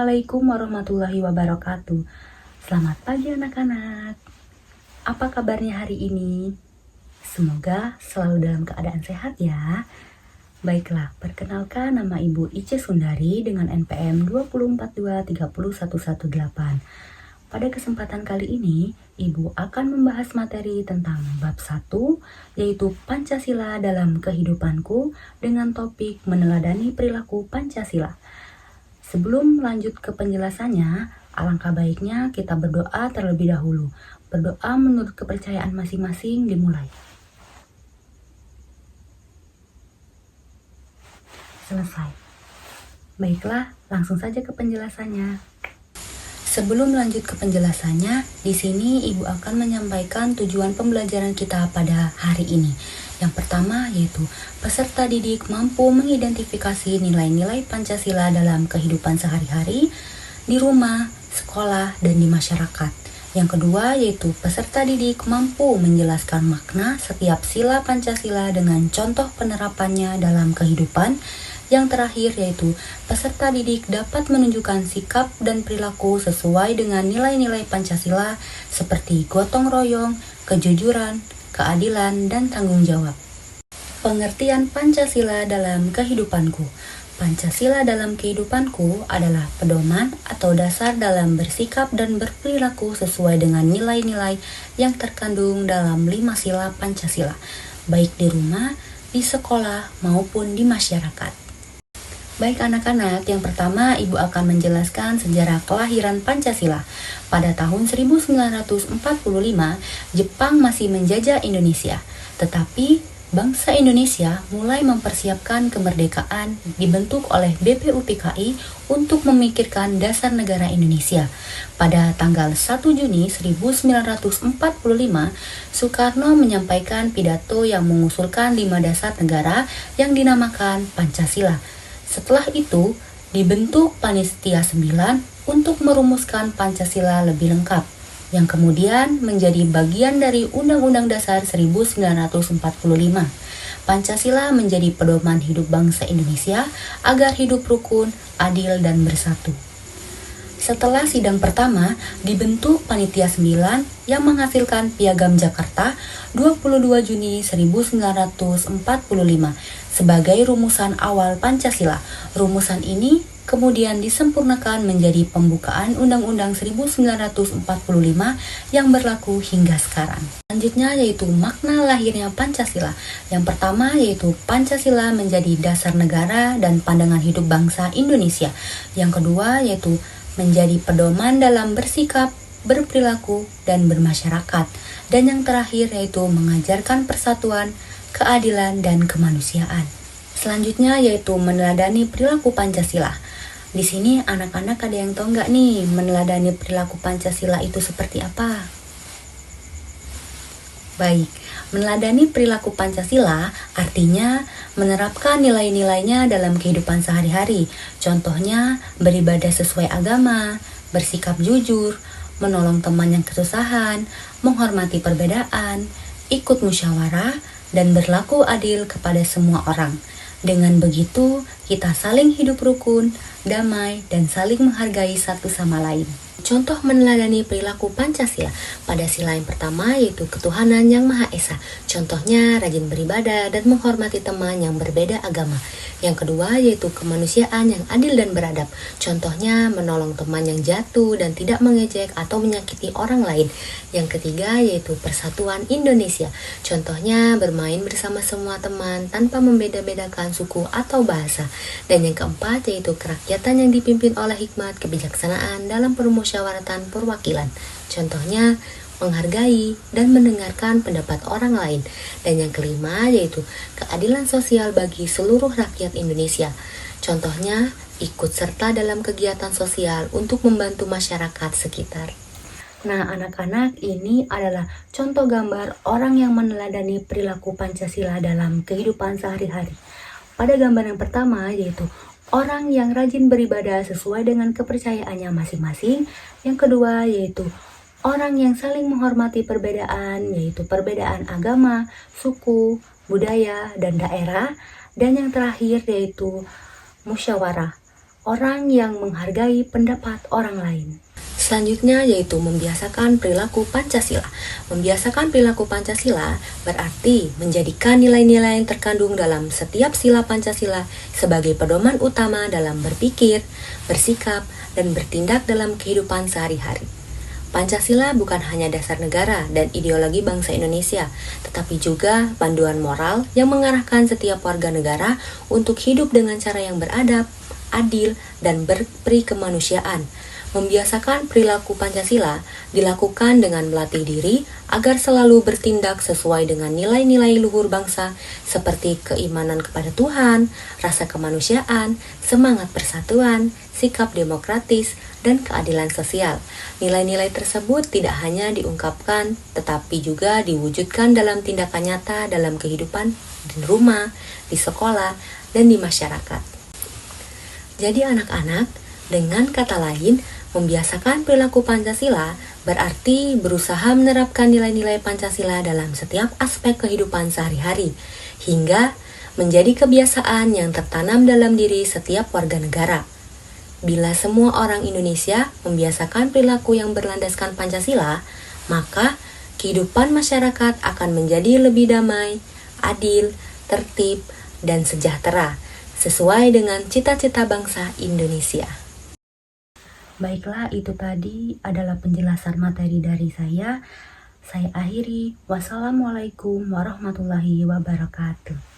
Assalamualaikum warahmatullahi wabarakatuh. Selamat pagi anak-anak. Apa kabarnya hari ini? Semoga selalu dalam keadaan sehat ya. Baiklah, perkenalkan nama Ibu Ice Sundari dengan NPM 204230118. Pada kesempatan kali ini, Ibu akan membahas materi tentang bab 1, yaitu Pancasila dalam kehidupanku dengan topik meneladani perilaku Pancasila. Sebelum lanjut ke penjelasannya, alangkah baiknya kita berdoa terlebih dahulu. Berdoa menurut kepercayaan masing-masing dimulai. Selesai. Baiklah, langsung saja ke penjelasannya. Sebelum lanjut ke penjelasannya, di sini Ibu akan menyampaikan tujuan pembelajaran kita pada hari ini. Yang pertama yaitu peserta didik mampu mengidentifikasi nilai-nilai Pancasila dalam kehidupan sehari-hari, di rumah, sekolah, dan di masyarakat. Yang kedua yaitu peserta didik mampu menjelaskan makna setiap sila Pancasila dengan contoh penerapannya dalam kehidupan. Yang terakhir yaitu peserta didik dapat menunjukkan sikap dan perilaku sesuai dengan nilai-nilai Pancasila seperti gotong royong, kejujuran, keadilan, dan tanggung jawab. Pengertian Pancasila dalam kehidupanku. Pancasila dalam kehidupanku adalah pedoman atau dasar dalam bersikap dan berperilaku sesuai dengan nilai-nilai yang terkandung dalam 5 sila Pancasila, baik di rumah, di sekolah, maupun di masyarakat. Baik anak-anak, yang pertama Ibu akan menjelaskan sejarah kelahiran Pancasila. Pada tahun 1945, Jepang masih menjajah Indonesia. Tetapi bangsa Indonesia mulai mempersiapkan kemerdekaan dibentuk oleh BPUPKI untuk memikirkan dasar negara Indonesia. Pada tanggal 1 Juni 1945, Soekarno menyampaikan pidato yang mengusulkan 5 dasar negara yang dinamakan Pancasila. Setelah itu, dibentuk Panitia 9 untuk merumuskan Pancasila lebih lengkap, yang kemudian menjadi bagian dari Undang-Undang Dasar 1945. Pancasila menjadi pedoman hidup bangsa Indonesia agar hidup rukun, adil, dan bersatu. Setelah sidang pertama, dibentuk Panitia 9 yang menghasilkan Piagam Jakarta 22 Juni 1945 sebagai rumusan awal Pancasila. Rumusan ini kemudian disempurnakan menjadi pembukaan Undang-Undang 1945 yang berlaku hingga sekarang. Selanjutnya yaitu makna lahirnya Pancasila. Yang pertama yaitu Pancasila menjadi dasar negara dan pandangan hidup bangsa Indonesia. Yang kedua yaitu menjadi pedoman dalam bersikap, berperilaku, dan bermasyarakat. Dan yang terakhir yaitu mengajarkan persatuan, keadilan, dan kemanusiaan. Selanjutnya yaitu meneladani perilaku Pancasila. Di sini anak-anak ada yang tahu nggak nih meneladani perilaku Pancasila itu seperti apa? Baik, meneladani perilaku Pancasila artinya menerapkan nilai-nilainya dalam kehidupan sehari-hari. Contohnya beribadah sesuai agama, bersikap jujur, menolong teman yang kesusahan, menghormati perbedaan, ikut musyawarah, dan berlaku adil kepada semua orang. Dengan begitu, kita saling hidup rukun, damai, dan saling menghargai satu sama lain. Contoh meneladani perilaku Pancasila pada sila yang pertama yaitu ketuhanan yang Maha Esa. Contohnya rajin beribadah dan menghormati teman yang berbeda agama. Yang kedua yaitu kemanusiaan yang adil dan beradab. Contohnya menolong teman yang jatuh dan tidak mengejek atau menyakiti orang lain. Yang ketiga yaitu persatuan Indonesia. Contohnya bermain bersama semua teman tanpa membeda-bedakan suku atau bahasa. Dan yang keempat yaitu kerakyatan yang dipimpin oleh hikmat kebijaksanaan dalam permusyawaratan perwakilan. Contohnya menghargai dan mendengarkan pendapat orang lain. Dan yang kelima yaitu keadilan sosial bagi seluruh rakyat Indonesia. Contohnya ikut serta dalam kegiatan sosial untuk membantu masyarakat sekitar. Nah anak-anak, ini adalah contoh gambar orang yang meneladani perilaku Pancasila dalam kehidupan sehari-hari. Pada gambar yang pertama yaitu orang yang rajin beribadah sesuai dengan kepercayaannya masing-masing. Yang kedua yaitu orang yang saling menghormati perbedaan, yaitu perbedaan agama, suku, budaya, dan daerah. Dan yang terakhir yaitu musyawarah. orang yang menghargai pendapat orang lain. Selanjutnya yaitu membiasakan perilaku Pancasila. Membiasakan perilaku Pancasila berarti menjadikan nilai-nilai yang terkandung dalam setiap sila Pancasila sebagai pedoman utama dalam berpikir, bersikap, dan bertindak dalam kehidupan sehari-hari. Pancasila bukan hanya dasar negara dan ideologi bangsa Indonesia, tetapi juga panduan moral yang mengarahkan setiap warga negara untuk hidup dengan cara yang beradab, adil, dan berperi kemanusiaan. Membiasakan perilaku Pancasila dilakukan dengan melatih diri agar selalu bertindak sesuai dengan nilai-nilai luhur bangsa seperti keimanan kepada Tuhan, rasa kemanusiaan, semangat persatuan, sikap demokratis, dan keadilan sosial. Nilai-nilai tersebut tidak hanya diungkapkan tetapi juga diwujudkan dalam tindakan nyata dalam kehidupan di rumah, di sekolah, dan di masyarakat. Jadi anak-anak, dengan kata lain, membiasakan perilaku Pancasila berarti berusaha menerapkan nilai-nilai Pancasila dalam setiap aspek kehidupan sehari-hari, hingga menjadi kebiasaan yang tertanam dalam diri setiap warga negara. Bila semua orang Indonesia membiasakan perilaku yang berlandaskan Pancasila, maka kehidupan masyarakat akan menjadi lebih damai, adil, tertib, dan sejahtera, sesuai dengan cita-cita bangsa Indonesia. Baiklah, itu tadi adalah penjelasan materi dari saya. Saya akhiri. Wassalamualaikum warahmatullahi wabarakatuh.